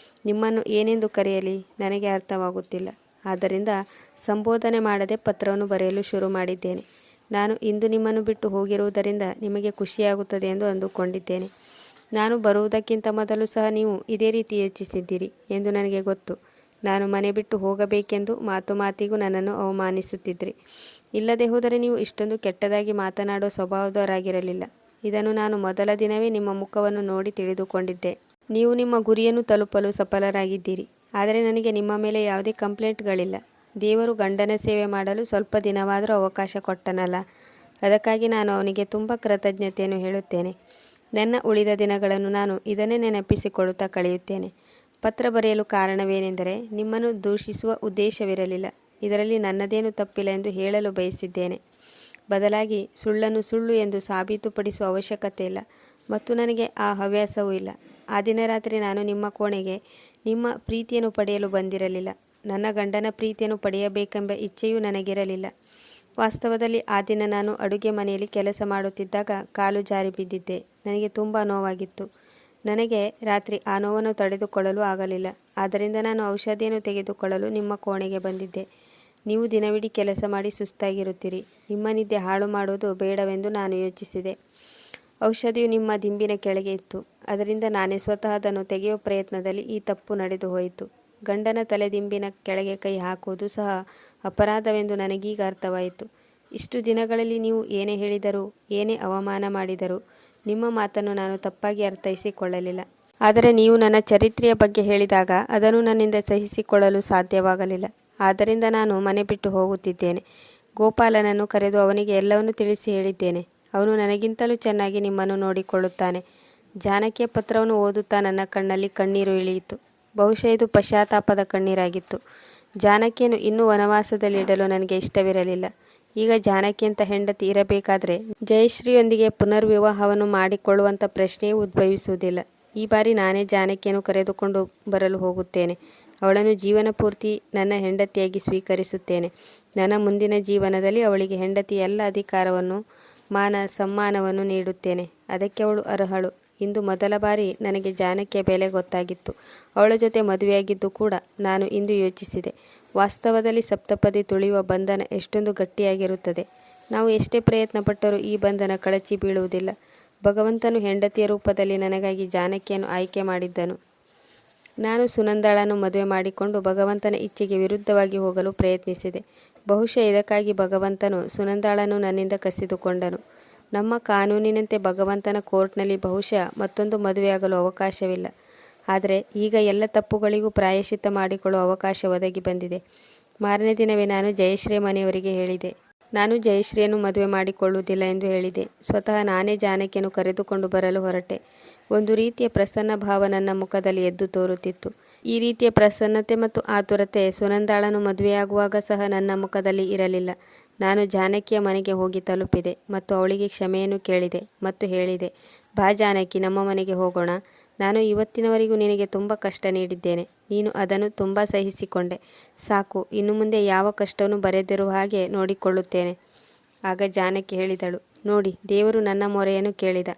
ನಿಮ್ಮನ್ನು ಏನೆಂದು ಕರೆಯಲಿ ನನಗೆ ಅರ್ಥವಾಗುತ್ತಿಲ್ಲ. ಆದ್ದರಿಂದ ಸಂಬೋಧನೆ ಮಾಡದೆ ಪತ್ರವನ್ನು ಬರೆಯಲು ಶುರು ಮಾಡಿದ್ದೇನೆ. ನಾನು ಇಂದು ನಿಮ್ಮನ್ನು ಬಿಟ್ಟು ಹೋಗಿರುವುದರಿಂದ ನಿಮಗೆ ಖುಷಿಯಾಗುತ್ತದೆ ಎಂದು ಅಂದುಕೊಂಡಿದ್ದೇನೆ. ನಾನು ಬರುವುದಕ್ಕಿಂತ ಮೊದಲು ಸಹ ನೀವು ಇದೇ ರೀತಿ ಯೋಚಿಸಿದ್ದೀರಿ ಎಂದು ನನಗೆ ಗೊತ್ತು. ನಾನು ಮನೆ ಬಿಟ್ಟು ಹೋಗಬೇಕೆಂದು ಮಾತು ಮಾತಿಗೂ ನನ್ನನ್ನು ಅವಮಾನಿಸುತ್ತಿದ್ರಿ. ಇಲ್ಲದೆ ಹೋದರೆ ನೀವು ಇಷ್ಟೊಂದು ಕೆಟ್ಟದಾಗಿ ಮಾತನಾಡೋ ಸ್ವಭಾವದವರಾಗಿರಲಿಲ್ಲ. ಇದನ್ನು ನಾನು ಮೊದಲ ದಿನವೇ ನಿಮ್ಮ ಮುಖವನ್ನು ನೋಡಿ ತಿಳಿದುಕೊಂಡಿದ್ದೆ. ನೀವು ನಿಮ್ಮ ಗುರಿಯನ್ನು ತಲುಪಲು ಸಫಲರಾಗಿದ್ದೀರಿ. ಆದರೆ ನನಗೆ ನಿಮ್ಮ ಮೇಲೆ ಯಾವುದೇ ಕಂಪ್ಲೇಂಟ್ಗಳಿಲ್ಲ. ದೇವರು ಗಂಡನ ಸೇವೆ ಮಾಡಲು ಸ್ವಲ್ಪ ದಿನವಾದರೂ ಅವಕಾಶ ಕೊಟ್ಟನಲ್ಲ, ಅದಕ್ಕಾಗಿ ನಾನು ಅವನಿಗೆ ತುಂಬ ಕೃತಜ್ಞತೆಯನ್ನು ಹೇಳುತ್ತೇನೆ. ನನ್ನ ಉಳಿದ ದಿನಗಳನ್ನು ನಾನು ಇದನ್ನೇ ನೆನಪಿಸಿಕೊಳ್ಳುತ್ತಾ ಕಳೆಯುತ್ತೇನೆ. ಪತ್ರ ಬರೆಯಲು ಕಾರಣವೇನೆಂದರೆ ನಿಮ್ಮನ್ನು ದೂಷಿಸುವ ಉದ್ದೇಶವಿರಲಿಲ್ಲ. ಇದರಲ್ಲಿ ನನ್ನದೇನು ತಪ್ಪಿಲ್ಲ ಎಂದು ಹೇಳಲು ಬಯಸಿದ್ದೇನೆ. ಬದಲಾಗಿ ಸುಳ್ಳನ್ನು ಸುಳ್ಳು ಎಂದು ಸಾಬೀತುಪಡಿಸುವ ಅವಶ್ಯಕತೆ ಇಲ್ಲ ಮತ್ತು ನನಗೆ ಆ ಹವ್ಯಾಸವೂ ಇಲ್ಲ. ಆ ದಿನ ರಾತ್ರಿ ನಾನು ನಿಮ್ಮ ಕೋಣೆಗೆ ನಿಮ್ಮ ಪ್ರೀತಿಯನ್ನು ಪಡೆಯಲು ಬಂದಿರಲಿಲ್ಲ. ನನ್ನ ಗಂಡನ ಪ್ರೀತಿಯನ್ನು ಪಡೆಯಬೇಕೆಂಬ ಇಚ್ಛೆಯೂ ನನಗಿರಲಿಲ್ಲ. ವಾಸ್ತವದಲ್ಲಿ ಆ ದಿನ ನಾನು ಅಡುಗೆ ಮನೆಯಲ್ಲಿ ಕೆಲಸ ಮಾಡುತ್ತಿದ್ದಾಗ ಕಾಲು ಜಾರಿ ಬಿದ್ದಿದ್ದೆ. ನನಗೆ ತುಂಬ ನೋವಾಗಿತ್ತು. ನನಗೆ ರಾತ್ರಿ ಆ ನೋವನ್ನು ತಡೆದುಕೊಳ್ಳಲು ಆಗಲಿಲ್ಲ. ಆದ್ದರಿಂದ ನಾನು ಔಷಧಿಯನ್ನು ತೆಗೆದುಕೊಳ್ಳಲು ನಿಮ್ಮ ಕೋಣೆಗೆ ಬಂದಿದ್ದೆ. ನೀವು ದಿನವಿಡೀ ಕೆಲಸ ಮಾಡಿ ಸುಸ್ತಾಗಿರುತ್ತೀರಿ. ನಿಮ್ಮ ನಿದ್ದೆ ಹಾಳು ಮಾಡುವುದು ಬೇಡವೆಂದು ನಾನು ಯೋಚಿಸಿದೆ. ಔಷಧಿಯು ನಿಮ್ಮ ದಿಂಬಿನ ಕೆಳಗೆ ಇತ್ತು. ಅದರಿಂದ ನಾನೇ ಸ್ವತಃ ಅದನ್ನು ತೆಗೆಯುವ ಪ್ರಯತ್ನದಲ್ಲಿ ಈ ತಪ್ಪು ನಡೆದು ಹೋಯಿತು. ಗಂಡನ ತಲೆದಿಂಬಿನ ಕೆಳಗೆ ಕೈ ಹಾಕುವುದು ಸಹ ಅಪರಾಧವೆಂದು ನನಗೀಗ ಅರ್ಥವಾಯಿತು. ಇಷ್ಟು ದಿನಗಳಲ್ಲಿ ನೀವು ಏನೇ ಹೇಳಿದರೂ, ಏನೇ ಅವಮಾನ ಮಾಡಿದರೂ ನಿಮ್ಮ ಮಾತನ್ನು ನಾನು ತಪ್ಪಾಗಿ ಅರ್ಥೈಸಿಕೊಳ್ಳಲಿಲ್ಲ. ಆದರೆ ನೀವು ನನ್ನ ಚರಿತ್ರೆಯ ಬಗ್ಗೆ ಹೇಳಿದಾಗ ಅದನ್ನು ನನ್ನಿಂದ ಸಹಿಸಿಕೊಳ್ಳಲು ಸಾಧ್ಯವಾಗಲಿಲ್ಲ. ಆದ್ದರಿಂದ ನಾನು ಮನೆ ಬಿಟ್ಟು ಹೋಗುತ್ತಿದ್ದೇನೆ. ಗೋಪಾಲನನ್ನು ಕರೆದು ಅವನಿಗೆ ಎಲ್ಲವನ್ನೂ ತಿಳಿಸಿ ಹೇಳಿದ್ದೇನೆ. ಅವನು ನನಗಿಂತಲೂ ಚೆನ್ನಾಗಿ ನಿಮ್ಮನ್ನು ನೋಡಿಕೊಳ್ಳುತ್ತಾನೆ. ಜಾನಕಿಯ ಪತ್ರವನ್ನು ಓದುತ್ತಾ ನನ್ನ ಕಣ್ಣಲ್ಲಿ ಕಣ್ಣೀರು ಇಳಿಯಿತು. ಬಹುಶಃ ಇದು ಪಶ್ಚಾತ್ತಾಪದ ಕಣ್ಣೀರಾಗಿತ್ತು. ಜಾನಕಿಯನ್ನು ಇನ್ನೂ ವನವಾಸದಲ್ಲಿಡಲು ನನಗೆ ಇಷ್ಟವಿರಲಿಲ್ಲ. ಈಗ ಜಾನಕಿಯಂಥ ಹೆಂಡತಿ ಇರಬೇಕಾದ್ರೆ ಜಯಶ್ರೀಯೊಂದಿಗೆ ಪುನರ್ವಿವಾಹವನ್ನು ಮಾಡಿಕೊಳ್ಳುವಂಥ ಪ್ರಶ್ನೆಯೇ ಉದ್ಭವಿಸುವುದಿಲ್ಲ. ಈ ಬಾರಿ ನಾನೇ ಜಾನಕಿಯನ್ನು ಕರೆದುಕೊಂಡು ಬರಲು ಹೋಗುತ್ತೇನೆ. ಅವಳನ್ನು ಜೀವನ ಪೂರ್ತಿ ನನ್ನ ಹೆಂಡತಿಯಾಗಿ ಸ್ವೀಕರಿಸುತ್ತೇನೆ. ನನ್ನ ಮುಂದಿನ ಜೀವನದಲ್ಲಿ ಅವಳಿಗೆ ಹೆಂಡತಿಯ ಎಲ್ಲ ಅಧಿಕಾರವನ್ನು, ಮಾನ ಸಮ್ಮಾನವನ್ನು ನೀಡುತ್ತೇನೆ. ಅದಕ್ಕೆ ಅವಳು ಅರ್ಹಳು. ಇಂದು ಮೊದಲ ಬಾರಿ ನನಗೆ ಜಾನಕಿಯ ಬೆಲೆ ಗೊತ್ತಾಗಿತ್ತು. ಅವಳ ಜೊತೆ ಮದುವೆಯಾಗಿದ್ದು ಕೂಡ ನಾನು ಇಂದು ಯೋಚಿಸಿದೆ. ವಾಸ್ತವದಲ್ಲಿ ಸಪ್ತಪದಿ ತುಳಿಯುವ ಬಂಧನ ಎಷ್ಟೊಂದು ಗಟ್ಟಿಯಾಗಿರುತ್ತದೆ. ನಾವು ಎಷ್ಟೇ ಪ್ರಯತ್ನ ಪಟ್ಟರೂ ಈ ಬಂಧನ ಕಳಚಿ ಬೀಳುವುದಿಲ್ಲ. ಭಗವಂತನು ಹೆಂಡತಿಯ ರೂಪದಲ್ಲಿ ನನಗಾಗಿ ಜಾನಕಿಯನ್ನು ಆಯ್ಕೆ ಮಾಡಿದ್ದನು. ನಾನು ಸುನಂದಳನ್ನು ಮದುವೆ ಮಾಡಿಕೊಂಡು ಭಗವಂತನ ಇಚ್ಛೆಗೆ ವಿರುದ್ಧವಾಗಿ ಹೋಗಲು ಪ್ರಯತ್ನಿಸಿದೆ. ಬಹುಶಃ ಇದಕ್ಕಾಗಿ ಭಗವಂತನು ಸುನಂದಳನ್ನು ನನ್ನಿಂದ ಕಸಿದುಕೊಂಡನು. ನಮ್ಮ ಕಾನೂನಿನಂತೆ ಭಗವಂತನ ಕೋರ್ಟ್ನಲ್ಲಿ ಬಹುಶಃ ಮತ್ತೊಂದು ಮದುವೆಯಾಗಲು ಅವಕಾಶವಿಲ್ಲ. ಆದರೆ ಈಗ ಎಲ್ಲ ತಪ್ಪುಗಳಿಗೂ ಪ್ರಾಯಶ್ಚಿತ್ತ ಮಾಡಿಕೊಳ್ಳುವ ಅವಕಾಶ ಒದಗಿ ಬಂದಿದೆ. ಮಾರನೇ ದಿನವೇ ನಾನು ಜಯಶ್ರೀ ಮನೆಯವರಿಗೆ ಹೇಳಿದೆ. ನಾನು ಜಯಶ್ರೀಯನ್ನು ಮದುವೆ ಮಾಡಿಕೊಳ್ಳುವುದಿಲ್ಲ ಎಂದು ಹೇಳಿದೆ. ಸ್ವತಃ ನಾನೇ ಜಾನಕಿಯನ್ನು ಕರೆದುಕೊಂಡು ಬರಲು ಹೊರಟೆ. ಒಂದು ರೀತಿಯ ಪ್ರಸನ್ನ ಭಾವ ನನ್ನ ಮುಖದಲ್ಲಿ ಎದ್ದು ತೋರುತ್ತಿತ್ತು. ಈ ರೀತಿಯ ಪ್ರಸನ್ನತೆ ಮತ್ತು ಆತುರತೆ ಸುನಂದಾಳನ್ನು ಮದುವೆಯಾಗುವಾಗ ಸಹ ನನ್ನ ಮುಖದಲ್ಲಿ ಇರಲಿಲ್ಲ. ನಾನು ಜಾನಕಿಯ ಮನೆಗೆ ಹೋಗಿ ತಲುಪಿದೆ ಮತ್ತು ಅವಳಿಗೆ ಕ್ಷಮೆಯನ್ನು ಕೇಳಿದೆ ಮತ್ತು ಹೇಳಿದೆ, ಬಾ ಜಾನಕಿ, ನಮ್ಮ ಮನೆಗೆ ಹೋಗೋಣ. ನಾನು ಇವತ್ತಿನವರೆಗೂ ನಿನಗೆ ತುಂಬ ಕಷ್ಟ ನೀಡಿದ್ದೇನೆ. ನೀನು ಅದನ್ನು ತುಂಬ ಸಹಿಸಿಕೊಂಡೆ. ಸಾಕು, ಇನ್ನು ಮುಂದೆ ಯಾವ ಕಷ್ಟವನ್ನು ಬರೆದಿರುವ ಹಾಗೆ ನೋಡಿಕೊಳ್ಳುತ್ತೇನೆ. ಆಗ ಜಾನಕಿ ಹೇಳಿದಳು, ನೋಡಿ, ದೇವರು ನನ್ನ ಮೊರೆಯನ್ನು ಕೇಳಿದ.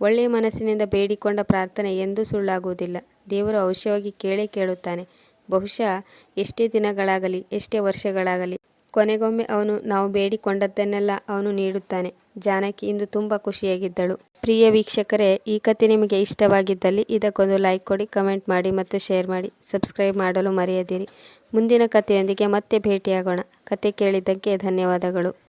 ಒಳ್ಳೆಯ ಮನಸ್ಸಿನಿಂದ ಬೇಡಿಕೊಂಡ ಪ್ರಾರ್ಥನೆ ಎಂದೂ ಸುಳ್ಳಾಗುವುದಿಲ್ಲ. ದೇವರು ಅವಶ್ಯವಾಗಿ ಕೇಳೇ ಕೇಳುತ್ತಾನೆ. ಬಹುಶಃ ಎಷ್ಟೇ ದಿನಗಳಾಗಲಿ, ಎಷ್ಟೇ ವರ್ಷಗಳಾಗಲಿ, ಕೊನೆಗೊಮ್ಮೆ ಅವನು ನಾವು ಬೇಡಿಕೊಂಡದ್ದನ್ನೆಲ್ಲ ಅವನು ನೀಡುತ್ತಾನೆ. ಜಾನಕಿ ಇಂದು ತುಂಬ ಖುಷಿಯಾಗಿದ್ದಳು. ಪ್ರಿಯ ವೀಕ್ಷಕರೇ, ಈ ಕತೆ ನಿಮಗೆ ಇಷ್ಟವಾಗಿದ್ದಲ್ಲಿ ಇದಕ್ಕೊಂದು ಲೈಕ್ ಕೊಡಿ, ಕಮೆಂಟ್ ಮಾಡಿ ಮತ್ತು ಶೇರ್ ಮಾಡಿ. ಸಬ್ಸ್ಕ್ರೈಬ್ ಮಾಡಲು ಮರೆಯದಿರಿ. ಮುಂದಿನ ಕಥೆಯೊಂದಿಗೆ ಮತ್ತೆ ಭೇಟಿಯಾಗೋಣ. ಕತೆ ಕೇಳಿದ್ದಕ್ಕೆ ಧನ್ಯವಾದಗಳು.